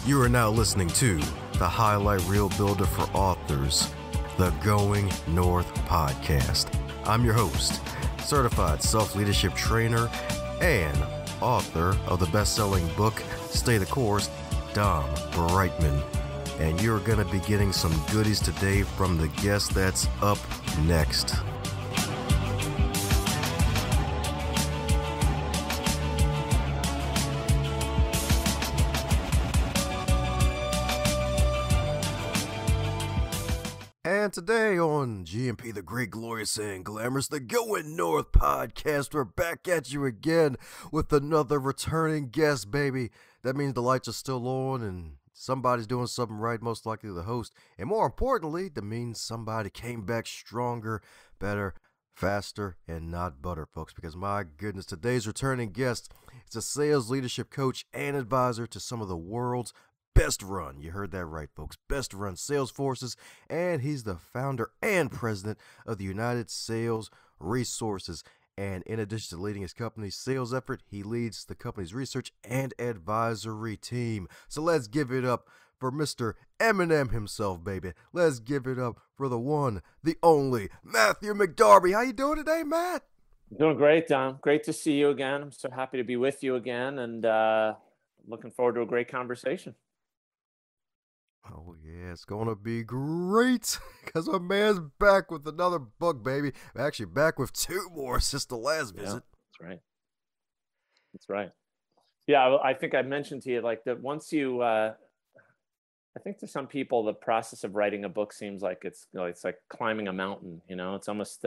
You are now listening to the highlight reel builder for authors, the Going North podcast. I'm your host, certified self-leadership trainer and author of the best-selling book, Stay the Course, Dom Brightman. And you're going to be getting some goodies today from the guest that's up next. And today on GMP, the Great, Glorious, and Glamorous, the Going North podcast, we're back at you again with another returning guest, baby. That means the lights are still on and somebody's doing something right, most likely the host. And more importantly, that means somebody came back stronger, better, faster, and not butter, folks. Because my goodness, today's returning guest is a sales leadership coach and advisor to some of the world's best run, you heard that right, folks, best run sales forces, and he's the founder and president of the United Sales Resources. And in addition to leading his company's sales effort, he leads the company's research and advisory team. So let's give it up for Mr. Eminem himself, baby. Let's give it up for the one, the only, Matthew McDarby. How you doing today, Matt? Doing great, Dom. Great to see you again. I'm so happy to be with you again, and looking forward to a great conversation. Oh, yeah, it's going to be great because my man's back with another book, baby. Actually, back with two more since the last visit. That's right. That's right. Yeah, I think I mentioned to you, like, that once you, I think to some people, the process of writing a book seems like it's like climbing a mountain, you know, it's almost,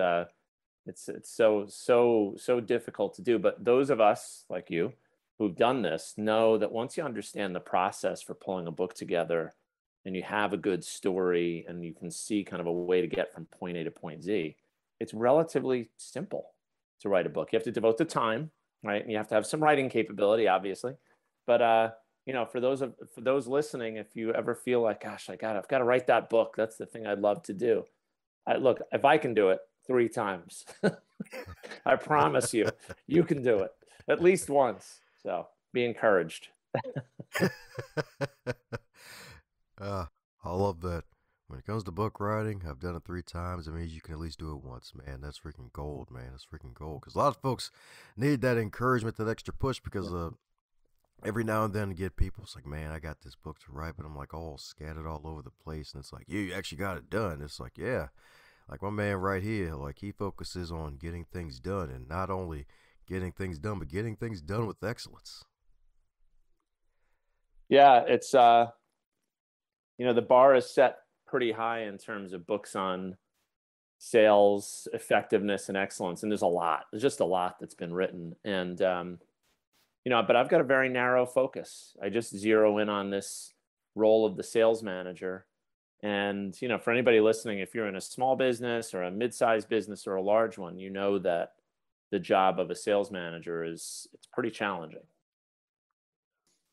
it's so difficult to do. But those of us like you who've done this know that once you understand the process for pulling a book together, and you have a good story and you can see kind of a way to get from point A to point Z, it's relatively simple to write a book. You have to devote the time, right? And you have to have some writing capability, obviously. But you know, for those listening, if you ever feel like, gosh, I've got to write that book, that's the thing I'd love to do. Look, if I can do it 3 times, I promise you, you can do it at least once. So be encouraged. I love that. When it comes to book writing, I've done it 3 times. It means you can at least do it once, man. That's freaking gold, man. That's freaking gold. Because a lot of folks need that encouragement, that extra push, because every now and then I get people, it's like, man, I got this book to write, but I'm like all scattered all over the place. And it's like, you actually got it done. It's like, yeah. Like my man right here, like he focuses on getting things done, and not only getting things done, but getting things done with excellence. Yeah, it's you know, the bar is set pretty high in terms of books on sales effectiveness and excellence. And there's just a lot that's been written. And, you know, but I've got a very narrow focus. I just zero in on this role of the sales manager. And, you know, for anybody listening, if you're in a small business or a mid-sized business or a large one, you know that the job of a sales manager it's pretty challenging.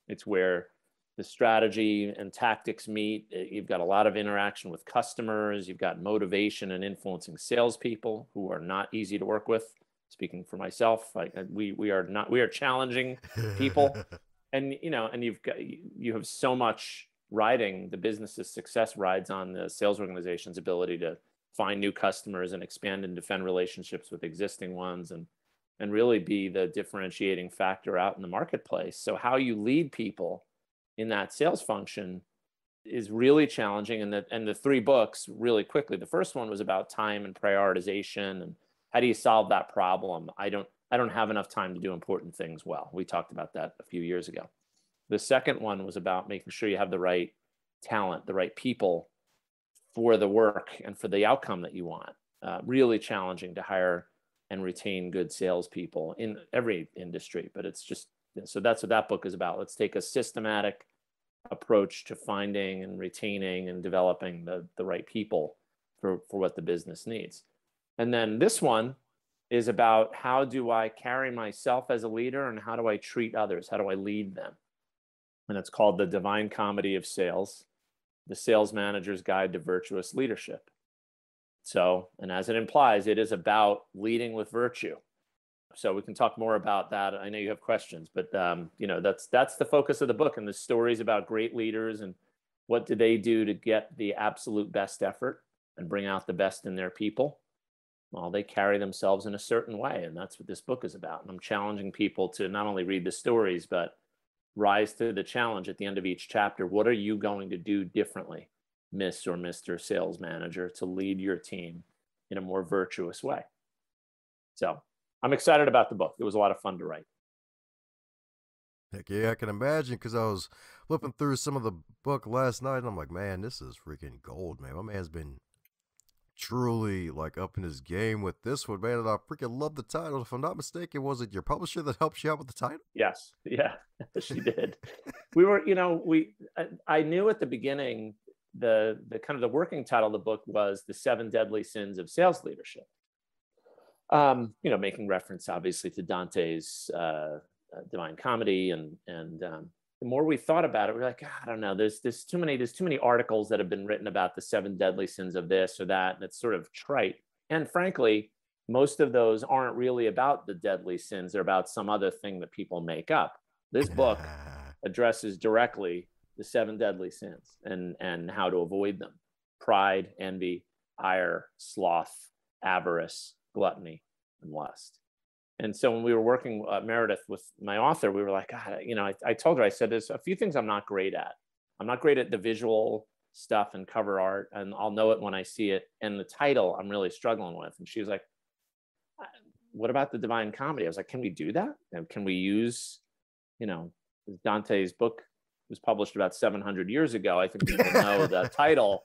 It's where the strategy and tactics meet. You've got a lot of interaction with customers. You've got motivation and influencing salespeople who are not easy to work with. Speaking for myself, we are challenging people, and you know, and you have so much riding. The business's success rides on the sales organization's ability to find new customers and expand and defend relationships with existing ones, and really be the differentiating factor out in the marketplace. So how you lead people in that sales function is really challenging. And the 3 books, really quickly, the first one was about time and prioritization and how do you solve that problem. I don't have enough time to do important things well. We talked about that a few years ago. The second one was about making sure you have the right talent, the right people for the work and for the outcome that you want. Really challenging to hire and retain good salespeople in every industry, but it's just, so that's what that book is about. Let's take a systematic approach to finding and retaining and developing the right people for what the business needs. And then this one is about how do I carry myself as a leader and how do I treat others? How do I lead them? And it's called The Divine Comedy of Sales, the Sales Manager's Guide to Virtuous Leadership. So, and as it implies, it is about leading with virtue. So we can talk more about that. I know you have questions, but that's the focus of the book, and the stories about great leaders and what do they do to get the absolute best effort and bring out the best in their people. Well, they carry themselves in a certain way, and that's what this book is about. And I'm challenging people to not only read the stories, but rise to the challenge at the end of each chapter. What are you going to do differently, Miss or Mr. Sales Manager, to lead your team in a more virtuous way? So I'm excited about the book. It was a lot of fun to write. Heck yeah, I can imagine, because I was flipping through some of the book last night, and I'm like, man, this is freaking gold, man. My man's been truly like up in his game with this one, man. And I freaking love the title. If I'm not mistaken, was it your publisher that helped you out with the title? Yes. Yeah, she did. We were, I knew at the beginning the kind of the working title of the book was The 7 Deadly Sins of Sales Leadership. Making reference obviously to Dante's Divine Comedy, and the more we thought about it, we're like, I don't know, there's too many articles that have been written about the 7 deadly sins of this or that, and it's sort of trite. And frankly, most of those aren't really about the deadly sins. They're about some other thing that people make up. This book addresses directly the 7 deadly sins and how to avoid them: pride, envy, ire, sloth, avarice, gluttony, and lust. And so when we were working, Meredith, with my author, we were like, God, I told her, I said, there's a few things I'm not great at. I'm not great at the visual stuff and cover art, and I'll know it when I see it. And the title I'm really struggling with. And she was like, what about the Divine Comedy? I was like, can we do that? And can we use, Dante's book was published about 700 years ago. I think people know the title.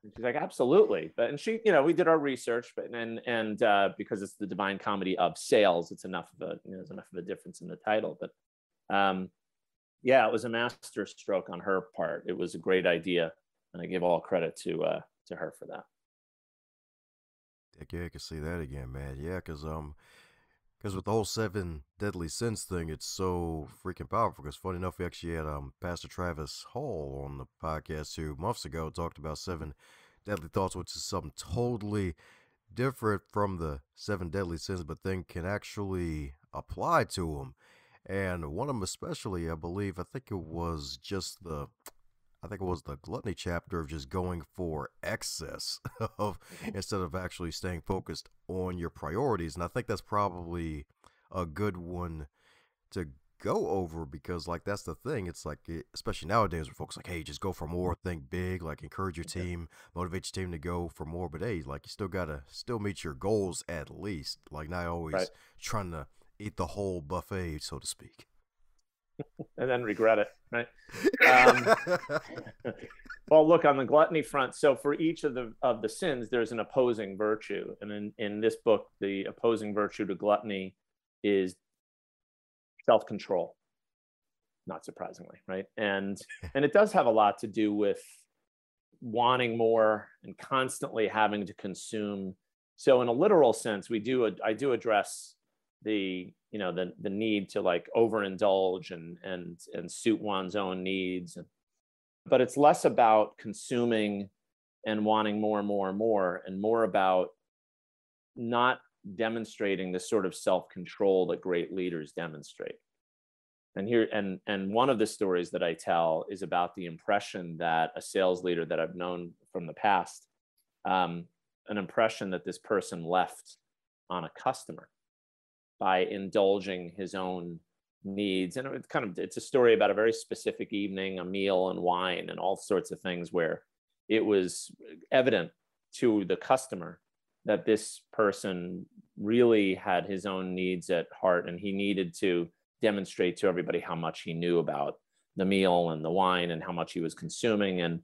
And she's like, absolutely. And she, we did our research, but and because it's the Divine Comedy of Sales, it's enough of a difference in the title. But it was a master stroke on her part. It was a great idea, and I give all credit to her for that. Yeah, I can see that again, man. Yeah, because with the whole 7 deadly sins thing, it's so freaking powerful. Because funny enough, we actually had Pastor Travis Hall on the podcast 2 months ago, talked about 7 deadly thoughts, which is something totally different from the 7 deadly sins, but then can actually apply to them. And one of them especially, I think it was the gluttony chapter of just going for excess of instead of actually staying focused on your priorities. And I think that's probably a good one to go over, because like that's the thing. It's like, especially nowadays where folks like, hey, just go for more, think big, like encourage your team, motivate your team to go for more. But hey, like you still gotta meet your goals at least. Like not always trying to eat the whole buffet, so to speak. And then regret it, right? Well, look, on the gluttony front, so for each of the sins, there's an opposing virtue. And in this book, the opposing virtue to gluttony is self-control, not surprisingly, right? And it does have a lot to do with wanting more and constantly having to consume. So in a literal sense, I do address the need to like overindulge and suit one's own needs, but it's less about consuming and wanting more and more and more, and more about not demonstrating the sort of self-control that great leaders demonstrate. And one of the stories that I tell is about the impression that a sales leader that I've known from the past, an impression that this person left on a customer by indulging his own needs. And it's a story about a very specific evening, a meal and wine and all sorts of things, where it was evident to the customer that this person really had his own needs at heart, and he needed to demonstrate to everybody how much he knew about the meal and the wine and how much he was consuming.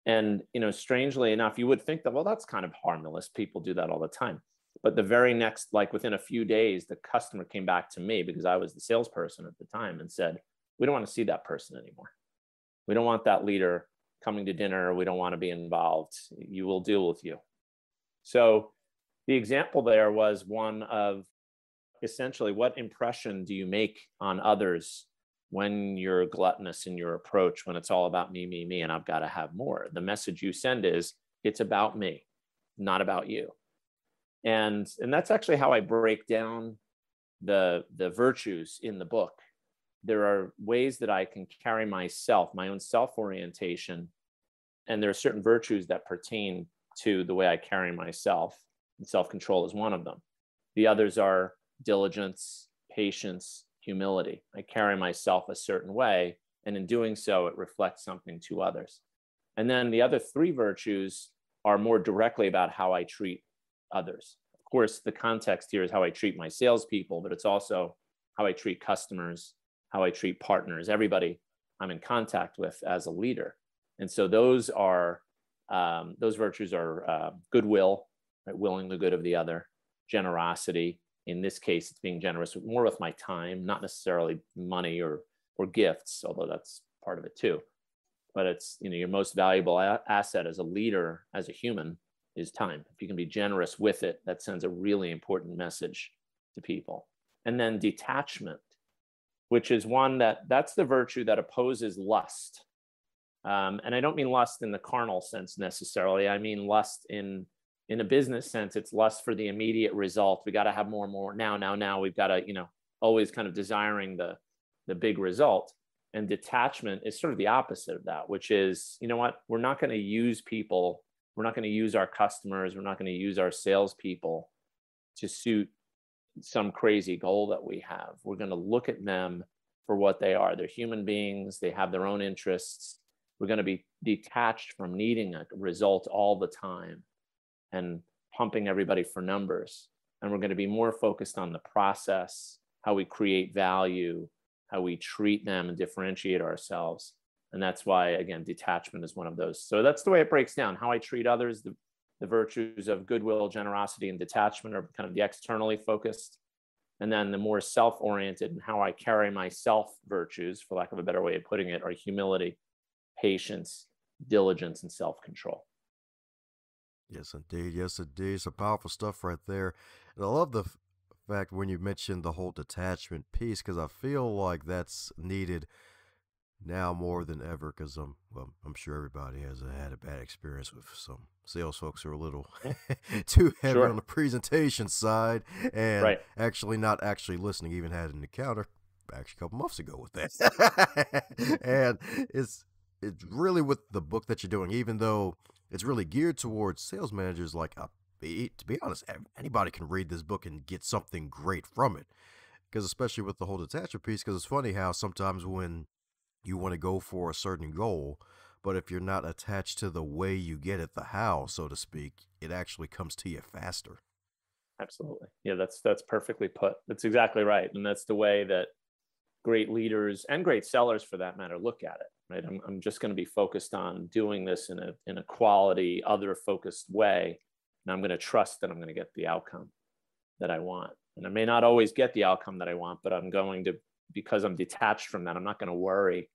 And strangely enough, you would think that, well, that's kind of harmless. People do that all the time. But the very next, like within a few days, the customer came back to me, because I was the salesperson at the time, and said, we don't want to see that person anymore. We don't want that leader coming to dinner. We don't want to be involved. You will deal with you. So the example there was one of essentially, what impression do you make on others when you're gluttonous in your approach, when it's all about me, and I've got to have more? The message you send is, it's about me, not about you. And that's actually how I break down the virtues in the book, there are ways that I can carry myself, my own self-orientation, and there are certain virtues that pertain to the way I carry myself, and self-control is one of them. The others are diligence, patience, humility. I carry myself a certain way, and in doing so, it reflects something to others. And then the other three virtues are more directly about how I treat others. Of course, the context here is how I treat my salespeople, but it's also how I treat customers, how I treat partners, everybody I'm in contact with as a leader. And so those virtues are goodwill, right? Willing the good of the other, generosity. In this case, it's being generous more with my time, not necessarily money or gifts, although that's part of it too. But it's, your most valuable asset as a leader, as a human, is time. If you can be generous with it, that sends a really important message to people. And then detachment, which is one that's the virtue that opposes lust. And I don't mean lust in the carnal sense necessarily. I mean lust in a business sense. It's lust for the immediate result. We got to have more now. We've got to, always kind of desiring the big result. And detachment is sort of the opposite of that, which is, you know what, we're not going to use people. We're not going to use our customers. We're not going to use our salespeople to suit some crazy goal that we have. We're going to look at them for what they are. They're human beings. They have their own interests. We're going to be detached from needing a result all the time and pumping everybody for numbers. And we're going to be more focused on the process, how we create value, how we treat them and differentiate ourselves. And that's why, again, detachment is one of those. So that's the way it breaks down. How I treat others, the virtues of goodwill, generosity, and detachment are kind of the externally focused. And then the more self-oriented and how I carry myself virtues, for lack of a better way of putting it, are humility, patience, diligence, and self-control. Yes, indeed. Yes, indeed. Some powerful stuff right there. And I love the fact when you mentioned the whole detachment piece, because I feel like that's needed now more than ever, because I'm sure everybody has had a bad experience with some sales folks who are a little too heavy on the presentation side and actually not actually listening. Even had an encounter actually a couple months ago with that. And it's really with the book that you're doing, even though it's really geared towards sales managers, like to be honest, anybody can read this book and get something great from it. Because especially with the whole detachment piece, because it's funny how sometimes when you want to go for a certain goal, but if you're not attached to the way you get it, the how, so to speak, it actually comes to you faster. Absolutely. Yeah, that's perfectly put. That's exactly right. And that's the way that great leaders and great sellers, for that matter, look at it, right? I'm just going to be focused on doing this in a quality, other focused way. And I'm going to trust that I'm going to get the outcome that I want. And I may not always get the outcome that I want, but I'm going to, because I'm detached from that, I'm not going to worry.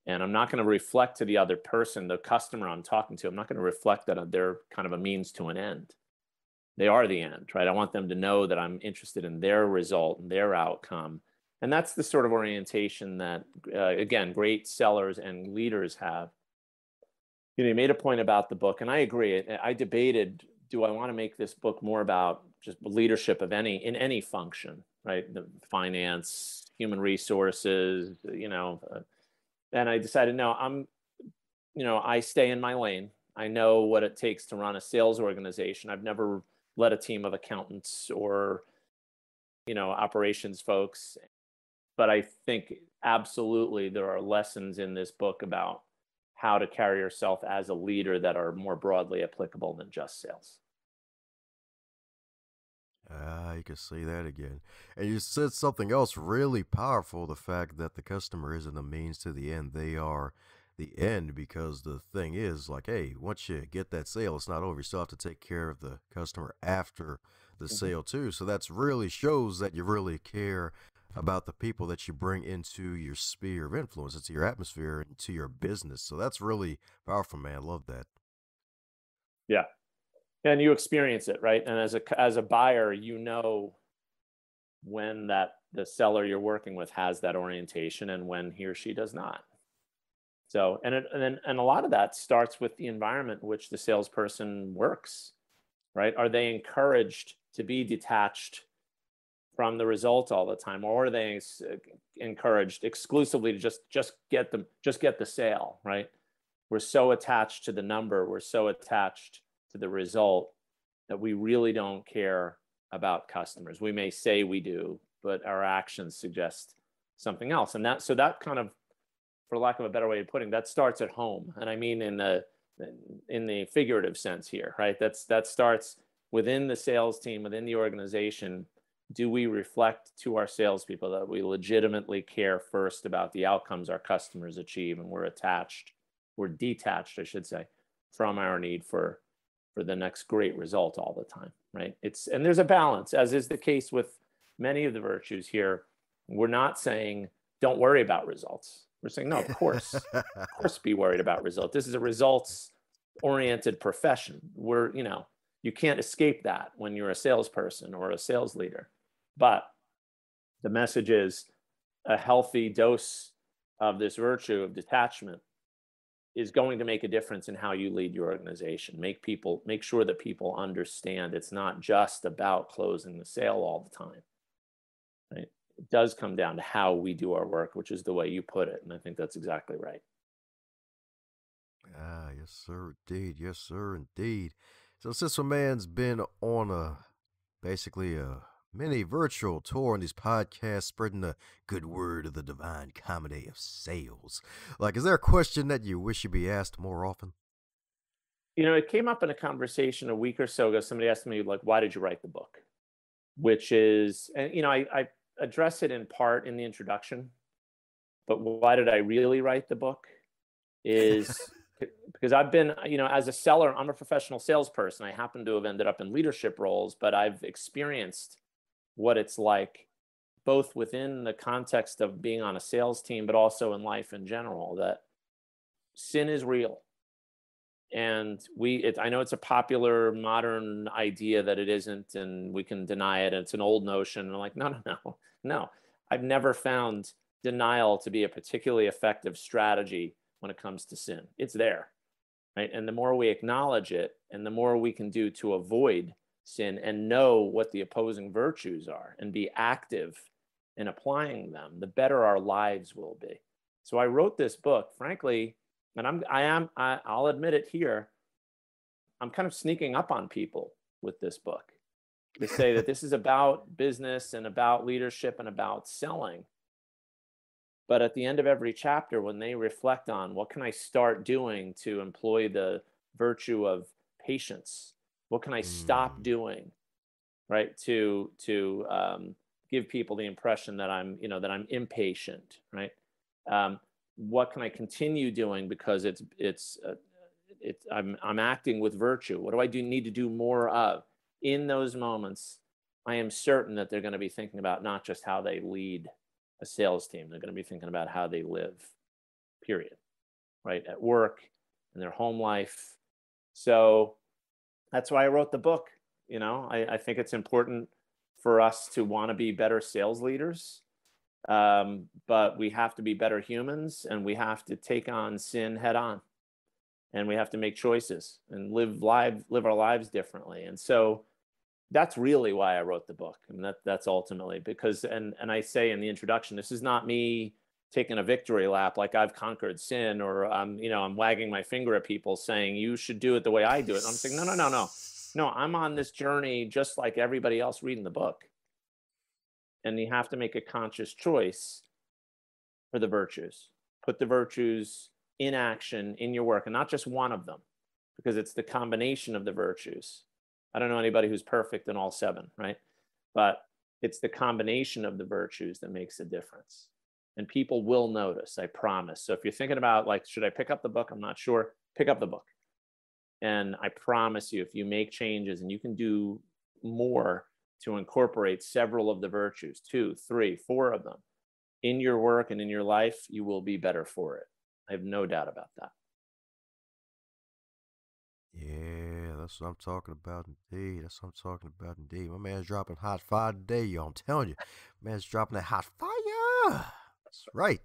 And I'm not going to reflect to the other person, the customer I'm talking to, I'm not going to reflect that they're kind of a means to an end. They are the end, right? I want them to know that I'm interested in their result and their outcome. And that's the sort of orientation that, again, great sellers and leaders have. You made a point about the book, and I agree. I debated, do I want to make this book more about just leadership in any function, right? The finance, human resources, and I decided, no, I stay in my lane. I know what it takes to run a sales organization. I've never led a team of accountants or, operations folks. But I think absolutely there are lessons in this book about how to carry yourself as a leader that are more broadly applicable than just sales. You can see that again. And you said something else really powerful, the fact that the customer isn't a means to the end. They are the end, because the thing is, like, hey, once you get that sale, it's not over. You still have to take care of the customer after the sale too. So that's really shows that you really care about the people that you bring into your sphere of influence, into your atmosphere, into your business. So that's really powerful, man. I love that. Yeah. And you experience it, right? And as a buyer, when the seller you're working with has that orientation and when he or she does not. So, and a lot of that starts with the environment in which the salesperson works, right? Are they encouraged to be detached from the result all the time, or are they encouraged exclusively to just get the sale, right? We're so attached to the number, we're so attached to the result that we really don't care about customers. We may say we do, but our actions suggest something else. And that kind of, for lack of a better way of putting, that starts at home. And I mean in the figurative sense here, right? That starts within the sales team, within the organization. Do we reflect to our salespeople that we legitimately care first about the outcomes our customers achieve, and we're detached, I should say, from our need for the next great result all the time, right? And there's a balance, as is the case with many of the virtues here. We're not saying don't worry about results. We're saying, no, of course be worried about results. This is a results-oriented profession. You can't escape that when you're a salesperson or a sales leader. But the message is a healthy dose of this virtue of detachment is going to make a difference in how you lead your organization. Make sure that people understand it's not just about closing the sale all the time, right? It does come down to how we do our work, which is the way you put it. And I think that's exactly right. Ah, yes, sir, indeed. Yes, sir, indeed. So since my man's been on basically a mini virtual tour on these podcasts, spreading the good word of the divine comedy of sales, like, is there a question that you wish you'd be asked more often? It came up in a conversation a week or so ago. Somebody asked me, like, why did you write the book? Which is, and I address it in part in the introduction, but why did I really write the book is because I've been, as a seller, I'm a professional salesperson. I happen to have ended up in leadership roles, but I've experienced what it's like, both within the context of being on a sales team, but also in life in general, that sin is real. And I know it's a popular modern idea that it isn't, and we can deny it. It's an old notion. And I'm like, no. I've never found denial to be a particularly effective strategy when it comes to sin. It's there, right? And the more we acknowledge it, and the more we can do to avoid sin and know what the opposing virtues are and be active in applying them, the better our lives will be. So I wrote this book, frankly, and I'll admit it here, I'm kind of sneaking up on people with this book to say that this is about business and about leadership and about selling. But at the end of every chapter, when they reflect on what can I start doing to employ the virtue of patience, what can I stop doing, right, to give people the impression that I'm impatient, right? What can I continue doing because I'm acting with virtue? What do I need to do more of? In those moments, I am certain that they're going to be thinking about not just how they lead a sales team. They're going to be thinking about how they live, period, right? At work, in their home life. So that's why I wrote the book. I think it's important for us to want to be better sales leaders. But we have to be better humans, and we have to take on sin head on, and we have to make choices and live our lives differently. And so that's really why I wrote the book. And that's ultimately because, and I say in the introduction, this is not me taking a victory lap like I've conquered sin, or I'm wagging my finger at people saying you should do it the way I do it. I'm saying no, I'm on this journey just like everybody else reading the book. And you have to make a conscious choice for the virtues. Put the virtues in action in your work, and not just one of them, because it's the combination of the virtues. I don't know anybody who's perfect in all seven, right? But it's the combination of the virtues that makes a difference. And people will notice, I promise. So if you're thinking about, like, should I pick up the book? I'm not sure. Pick up the book. And I promise you, if you make changes, and you can do more to incorporate several of the virtues, 2, 3, 4 of them in your work and in your life, you will be better for it. I have no doubt about that. Yeah, that's what I'm talking about indeed. That's what I'm talking about indeed. My man's dropping hot fire today, y'all. I'm telling you. Man's dropping that hot fire. That's right.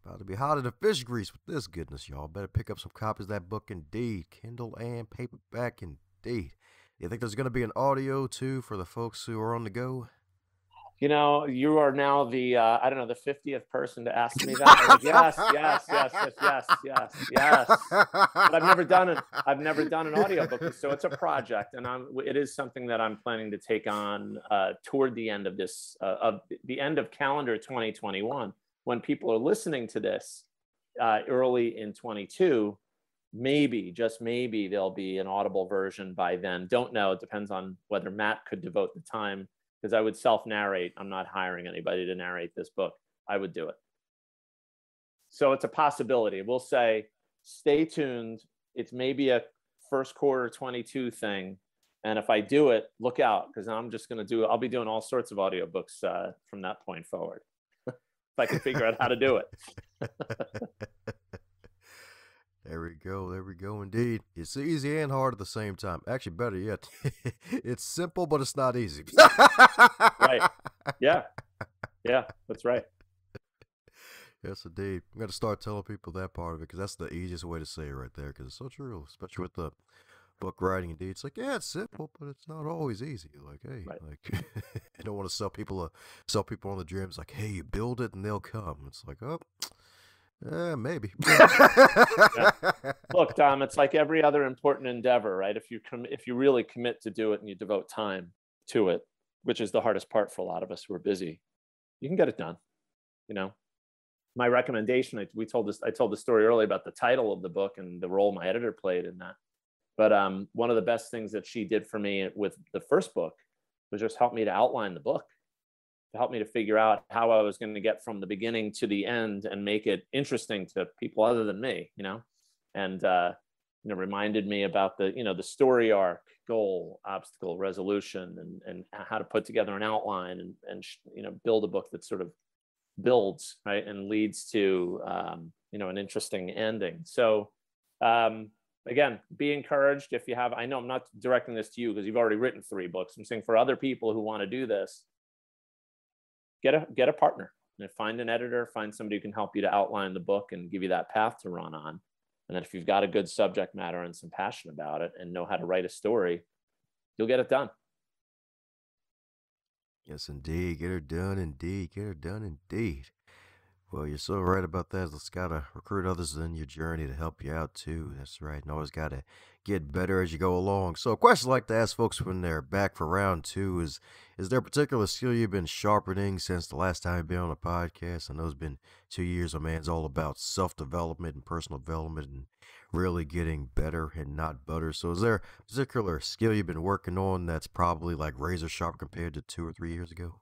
About to be hotter than fish grease with this goodness, y'all. Better pick up some copies of that book indeed. Kindle and paperback indeed. You think there's going to be an audio too for the folks who are on the go? You know, you are now the I don't know, the 50th person to ask me that. I'm like, yes, yes, yes, yes, yes, yes, yes. But I've never done an audiobook, so it's a project, and it is something that I'm planning to take on toward the end of this of the end of calendar 2021, when people are listening to this early in 22. Maybe, just maybe, there'll be an Audible version by then. Don't know. It depends on whether Matt could devote the time, because I would self-narrate. I'm not hiring anybody to narrate this book. I would do it. So it's a possibility. We'll say, stay tuned. It's maybe a first quarter 22 thing. And if I do it, look out, because I'll be doing all sorts of audiobooks from that point forward. If I can figure out how to do it. There we go. There we go. Indeed. It's easy and hard at the same time. Actually, better yet, it's simple, but it's not easy. Right. Yeah. Yeah, that's right. Yes, indeed. I'm going to start telling people that part of it, because that's the easiest way to say it right there, because it's so true, especially with the book writing. Indeed, it's like, yeah, it's simple, but it's not always easy. Like, hey, Right. like, I don't want to sell people on the dreams like, hey, you build it and they'll come. It's like, oh, maybe. Yeah. Look, Dom, it's like every other important endeavor, right? If you really commit to do it and you devote time to it, which is the hardest part for a lot of us who are busy, you can get it done. You know, my recommendation, I told the story earlier about the title of the book and the role my editor played in that. But one of the best things that she did for me with the first book was just help me to outline the book, to help me to figure out how I was going to get from the beginning to the end and make it interesting to people other than me, and reminded me about the story arc, goal, obstacle, resolution, and how to put together an outline and build a book that sort of builds, right, and leads to an interesting ending. So again, be encouraged. If you have, I know I'm not directing this to you because you've already written 3 books. I'm saying for other people who want to do this, get a partner, and find an editor, find somebody who can help you to outline the book and give you that path to run on. And then if you've got a good subject matter and some passion about it and know how to write a story, you'll get it done. Yes, indeed. Get her done, indeed. Get her done, indeed. Well, you're so right about that. It's got to recruit others in your journey to help you out, too. That's right. And always got to get better as you go along. So a question I like to ask folks when they're back for round 2 is there a particular skill you've been sharpening since the last time you've been on a podcast? I know it's been 2 years. A man's all about self-development and personal development and really getting better and not better. So is there a particular skill you've been working on that's probably like razor sharp compared to 2 or 3 years ago?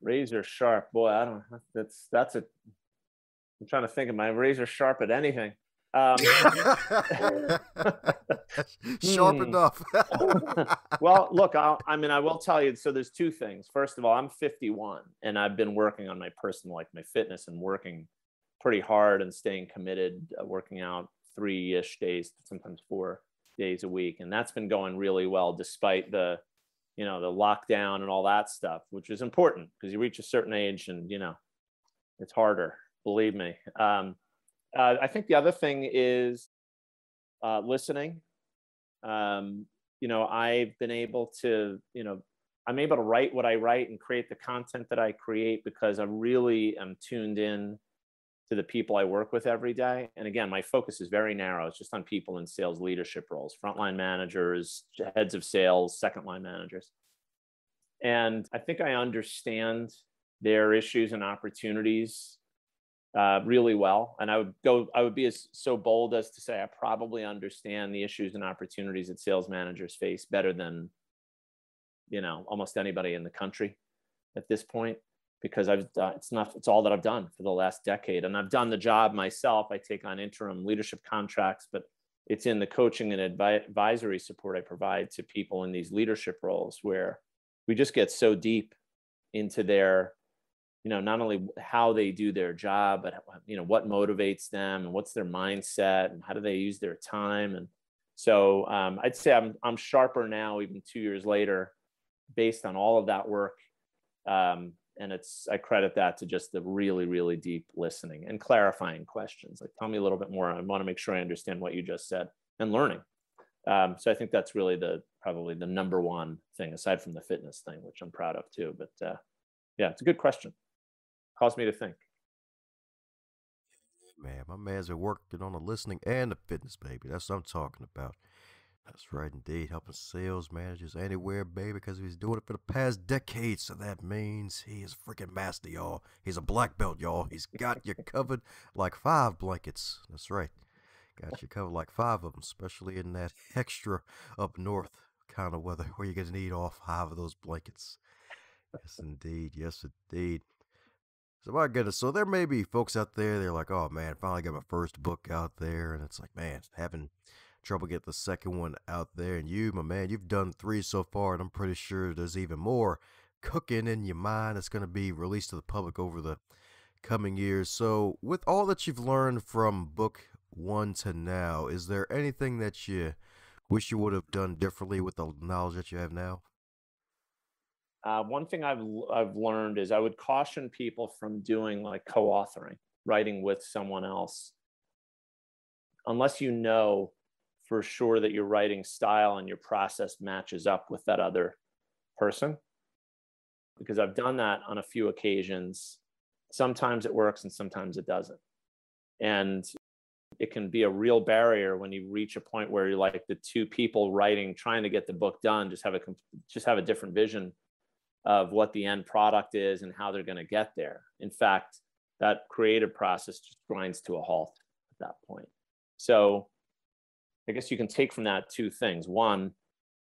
Razor sharp, boy, I don't. That's a. I'm trying to think of my razor sharp at anything. Sharp enough. Well, look, I will tell you. So there's 2 things. First of all, I'm 51, and I've been working on my personal, like my fitness, and working pretty hard and staying committed, working out 3-ish days, sometimes 4 days a week, and that's been going really well despite the lockdown and all that stuff, which is important because you reach a certain age and it's harder, believe me. I think the other thing is listening. I've been able to, I'm able to write what I write and create the content that I create because I really am tuned in to the people I work with every day. And again, my focus is very narrow. It's just on people in sales leadership roles, frontline managers, heads of sales, second line managers. And I think I understand their issues and opportunities really well. And I would be so bold as to say I probably understand the issues and opportunities that sales managers face better than almost anybody in the country at this point, because it's all that I've done for the last decade, and I've done the job myself. I take on interim leadership contracts, but it's in the coaching and advisory support I provide to people in these leadership roles where we just get so deep into their not only how they do their job, but what motivates them and what's their mindset and how do they use their time. And so I'd say I'm sharper now, even 2 years later, based on all of that work. And I credit that to just the really, really deep listening and clarifying questions. Like, tell me a little bit more. I want to make sure I understand what you just said, and learning. So I think that's really probably the number one thing, aside from the fitness thing, which I'm proud of too. But Yeah, it's a good question. Caused me to think. Man, my man's been working on the listening and the fitness, baby. That's what I'm talking about. That's right, indeed. Helping sales managers anywhere, baby, because he's doing it for the past decade. So that means he is a freaking master, y'all. He's a black belt, y'all. He's got you covered like 5 blankets. That's right. Got you covered like 5 of them, especially in that extra up north kind of weather where you're going to need all 5 of those blankets. Yes, indeed. Yes, indeed. So my goodness, so there may be folks out there, they're like, oh man, finally got my first book out there, and it's like, man, having trouble getting the second one out there. And you, my man, you've done 3 so far, and I'm pretty sure there's even more cooking in your mind that's going to be released to the public over the coming years. So with all that you've learned from book 1 to now, is there anything that you wish you would have done differently with the knowledge that you have now? One thing I've learned is I would caution people from doing like co-authoring, writing with someone else, unless you know for sure that your writing style and your process matches up with that other person. Because I've done that on a few occasions. Sometimes it works and sometimes it doesn't. And it can be a real barrier when you reach a point where you're like the 2 people writing, trying to get the book done, just have a different vision of what the end product is and how they're going to get there. In fact, that creative process just grinds to a halt at that point. So I guess you can take from that 2 things. One,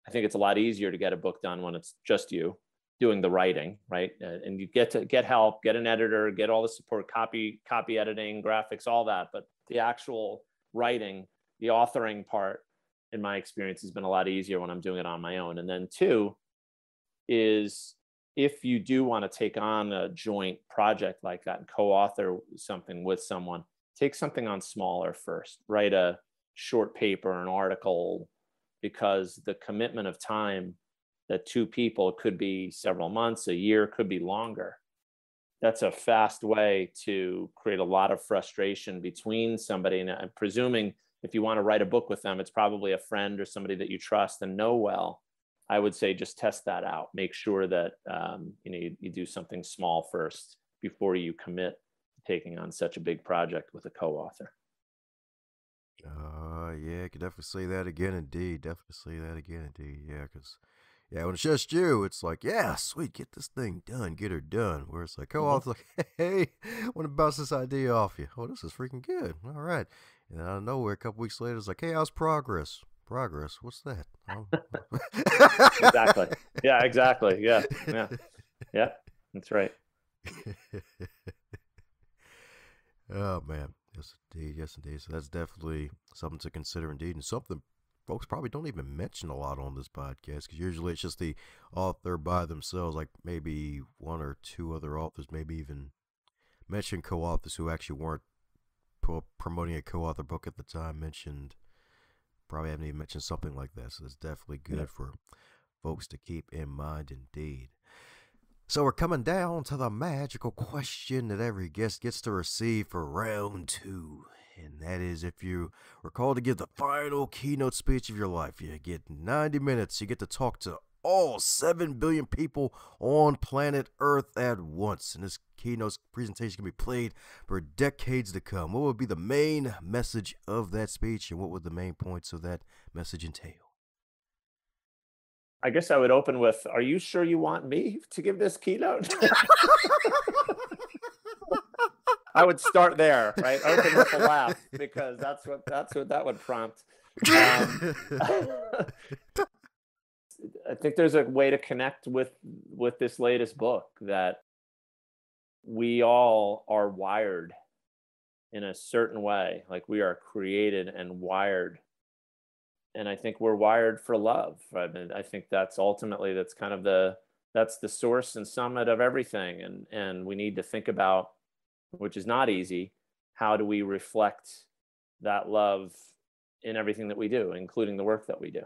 I think it's a lot easier to get a book done when it's just you doing the writing, right? And you get to get help, get an editor, get all the support, copy editing, graphics, all that. But the actual writing, the authoring part, in my experience, has been a lot easier when I'm doing it on my own. And then 2 is, if you do want to take on a joint project like that and co-author something with someone, take something on smaller first. Write a short paper, an article, because the commitment of time that 2 people, could be several months, a year, could be longer. That's a fast way to create a lot of frustration between somebody. And I'm presuming if you want to write a book with them, it's probably a friend or somebody that you trust and know well. I would say just test that out. Make sure that you do something small first before you commit to taking on such a big project with a co-author. Yeah, I could definitely say that again, indeed. Definitely say that again, indeed. Yeah, because when it's just you, it's like, yeah, sweet, get this thing done, get her done. Where it's like, co-author's like, hey, want to bounce this idea off you? Oh, this is freaking good. All right. And then out of nowhere, a couple weeks later, it's like, hey, how's progress? Progress? What's that? Oh. Exactly. Yeah, exactly. Yeah. That's right. Oh man, yes indeed, yes indeed. So that's definitely something to consider, indeed, and something folks probably don't even mention a lot on this podcast, because usually it's just the author by themselves. Like maybe 1 or 2 other authors, maybe even mention co-authors who actually weren't promoting a co-author book at the time. Mentioned, probably haven't even mentioned something like that. So it's definitely good for folks to keep in mind, indeed. So we're coming down to the magical question that every guest gets to receive for round 2. And that is, if you were called to give the final keynote speech of your life, you get 90 minutes. You get to talk to all 7 billion people on planet Earth at once. And this keynote presentation can be played for decades to come. What would be the main message of that speech, and what would the main points of that message entail? I guess I would open with, are you sure you want me to give this keynote? I would start there, right? Open with a laugh, because that's what that would prompt. I think there's a way to connect with this latest book, that we all are wired in a certain way. Like, we are created and wired. And I think we're wired for love. I mean, I think that's ultimately, that's kind of that's the source and summit of everything. And we need to think about, which is not easy, how do we reflect that love in everything that we do, including the work that we do.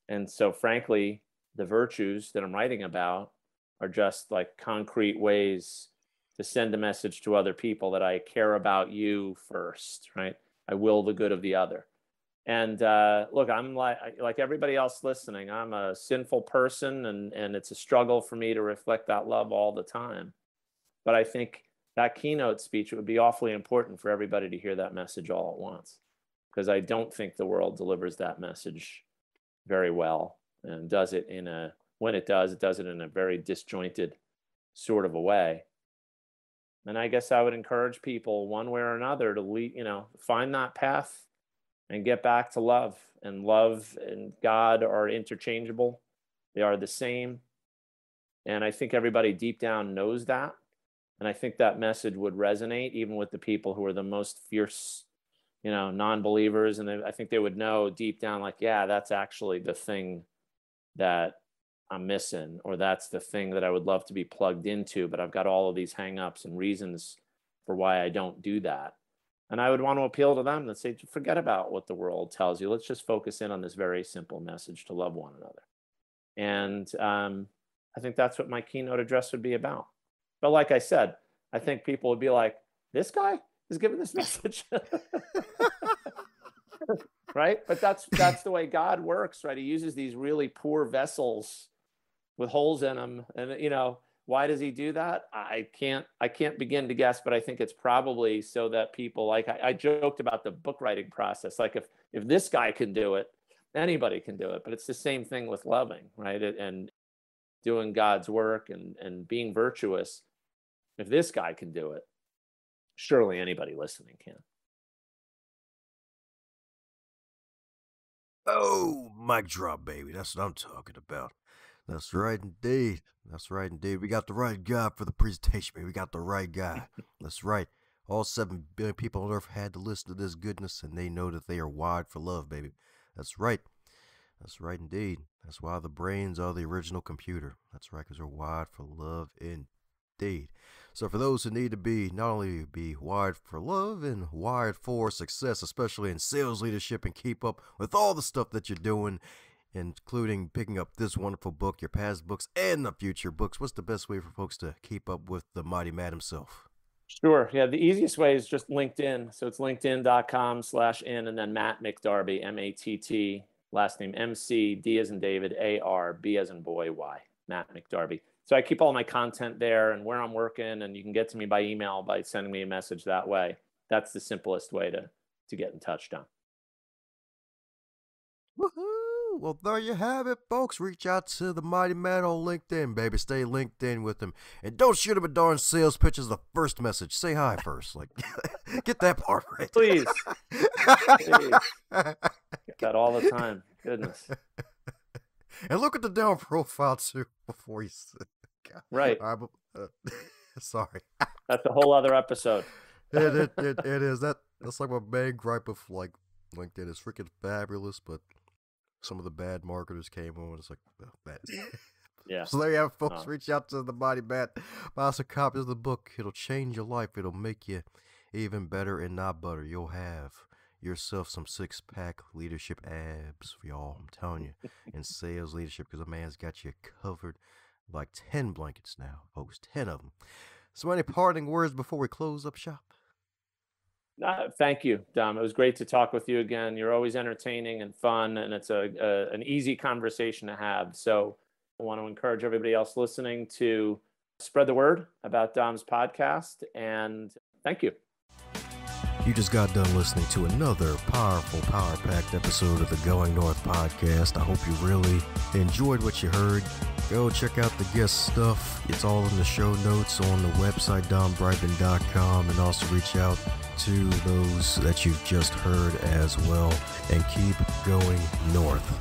And so frankly, the virtues that I'm writing about are just like concrete ways to send a message to other people that I care about you first, right? I will the good of the other. And look, I'm like everybody else listening, I'm a sinful person, and it's a struggle for me to reflect that love all the time. But I think that keynote speech, it would be awfully important for everybody to hear that message all at once, because I don't think the world delivers that message very well, and does it when it does it in a very disjointed sort of a way. And I guess I would encourage people one way or another to find that path and get back to love. And love and God are interchangeable. They are the same. And I think everybody deep down knows that. And I think that message would resonate even with the people who are the most fierce, non-believers. And I think they would know deep down, like, yeah, that's actually the thing that I'm missing, or that's the thing that I would love to be plugged into, but I've got all of these hangups and reasons for why I don't do that. And I would want to appeal to them and say, forget about what the world tells you. Let's just focus in on this very simple message to love one another. And I think that's what my keynote address would be about. But like I said, I think people would be like, this guy is giving this message. Right? But that's the way God works, right? He uses these really poor vessels with holes in them. And, why does he do that? I can't begin to guess, but I think it's probably so that people, like I joked about the book writing process. Like if this guy can do it, anybody can do it. But it's the same thing with loving, right? And doing God's work and being virtuous. If this guy can do it, surely anybody listening can. Oh, mic drop, baby. That's what I'm talking about. That's right, indeed. That's right, indeed. We got the right guy for the presentation, baby. We got the right guy. That's right. All 7 billion people on earth had to listen to this goodness, and they know that they are wired for love, baby. That's right. That's right, indeed. That's why the brains are the original computer. That's right, because they're wired for love, indeed. So for those who need to be not only be wired for love and wired for success, especially in sales leadership, and keep up with all the stuff that you're doing, including picking up this wonderful book, your past books, and the future books, what's the best way for folks to keep up with the mighty Matt himself? Sure. Yeah, the easiest way is just LinkedIn. So it's linkedin.com/in and then Matt McDarby, MATT, last name MC, D as in David, AR, B as in boy, Y, Matt McDarby. So I keep all my content there and where I'm working, and you can get to me by email by sending me a message that way. That's the simplest way to get in touch, Don. Woohoo! Well, there you have it, folks. Reach out to the mighty Matt on LinkedIn, baby. Stay linked in with him. And don't shoot him a darn sales pitch as the first message. Say hi first. Like, get that part right. Please. Please. Get that all the time. Goodness. And look at the down profile, too, before you say. Right. Sorry. That's a whole other episode. It is. That's like my main gripe of like LinkedIn is freaking fabulous, but some of the bad marketers came on. It's like, well, bad. Yeah. So there you have it, folks. Reach out to the mighty Matt. Buy us a copy of the book. It'll change your life. It'll make you even better and not butter. You'll have yourself some 6-pack leadership abs for y'all. I'm telling you. In sales leadership, because a man's got you covered like 10 blankets now, folks. 10 of them. So any parting words before we close up shop? Thank you, Dom. It was great to talk with you again. You're always entertaining and fun, and it's an easy conversation to have. So I want to encourage everybody else listening to spread the word about Dom's podcast, and thank you. You just got done listening to another powerful, power-packed episode of the Going North podcast. I hope you really enjoyed what you heard. Go check out the guest stuff. It's all in the show notes on the website, dombrightman.com, and also reach out to those that you've just heard as well. And keep going north.